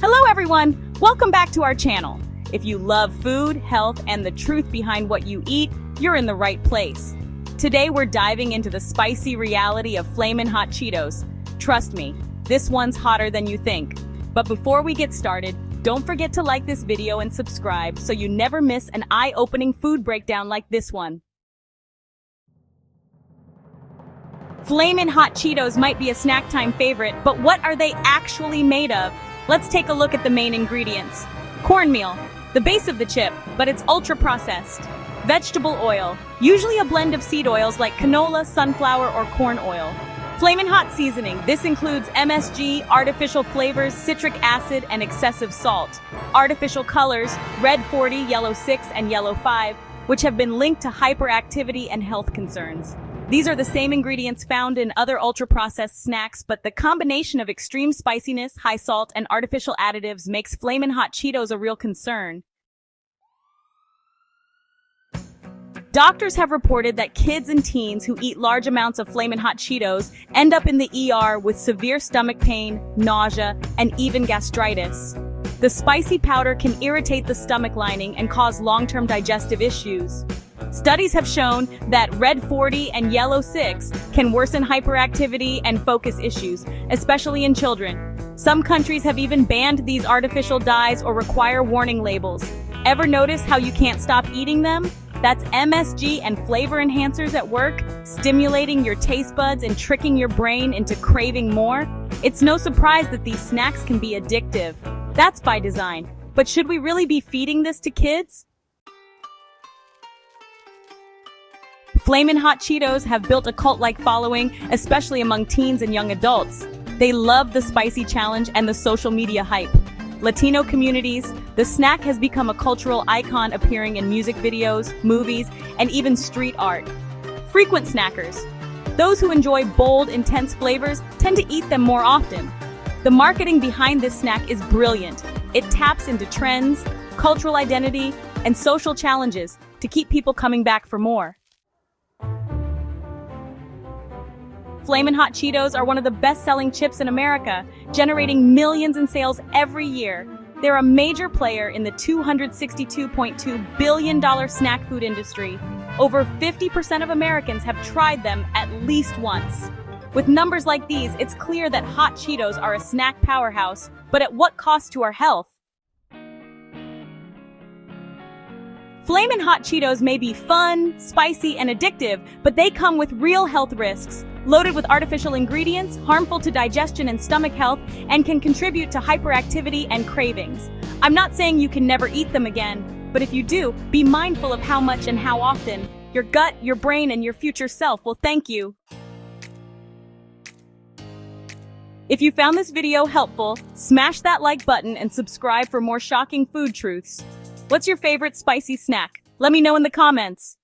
Hello everyone! Welcome back to our channel. If you love food, health, and the truth behind what you eat, you're in the right place. Today we're diving into the spicy reality of Flamin' Hot Cheetos. Trust me, this one's hotter than you think. But before we get started, don't forget to like this video and subscribe so you never miss an eye-opening food breakdown like this one. Flamin' Hot Cheetos might be a snack time favorite, but what are they actually made of? Let's take a look at the main ingredients. Cornmeal, the base of the chip, but it's ultra-processed. Vegetable oil, usually a blend of seed oils like canola, sunflower, or corn oil. Flamin' Hot seasoning, this includes MSG, artificial flavors, citric acid, and excessive salt. Artificial colors, red 40, yellow 6, and yellow 5, which have been linked to hyperactivity and health concerns. These are the same ingredients found in other ultra-processed snacks, but the combination of extreme spiciness, high salt, and artificial additives makes Flamin' Hot Cheetos a real concern. Doctors have reported that kids and teens who eat large amounts of Flamin' Hot Cheetos end up in the ER with severe stomach pain, nausea, and even gastritis. The spicy powder can irritate the stomach lining and cause long-term digestive issues. Studies have shown that red 40 and yellow 6 can worsen hyperactivity and focus issues, especially in children. Some countries have even banned these artificial dyes or require warning labels. Ever notice how you can't stop eating them? That's MSG and flavor enhancers at work, stimulating your taste buds and tricking your brain into craving more. It's no surprise that these snacks can be addictive. That's by design. But should we really be feeding this to kids? Flamin' Hot Cheetos have built a cult-like following, especially among teens and young adults. They love the spicy challenge and the social media hype. Latino communities, the snack has become a cultural icon appearing in music videos, movies, and even street art. Frequent snackers. Those who enjoy bold, intense flavors tend to eat them more often. The marketing behind this snack is brilliant. It taps into trends, cultural identity, and social challenges to keep people coming back for more. Flamin' Hot Cheetos are one of the best-selling chips in America, generating millions in sales every year. They're a major player in the $262.2 billion snack food industry. Over 50% of Americans have tried them at least once. With numbers like these, it's clear that Hot Cheetos are a snack powerhouse, but at what cost to our health? Flamin' Hot Cheetos may be fun, spicy, and addictive, but they come with real health risks. Loaded with artificial ingredients, harmful to digestion and stomach health, and can contribute to hyperactivity and cravings. I'm not saying you can never eat them again, but if you do, be mindful of how much and how often. Your gut, your brain, and your future self will thank you. If you found this video helpful, smash that like button and subscribe for more shocking food truths. What's your favorite spicy snack? Let me know in the comments.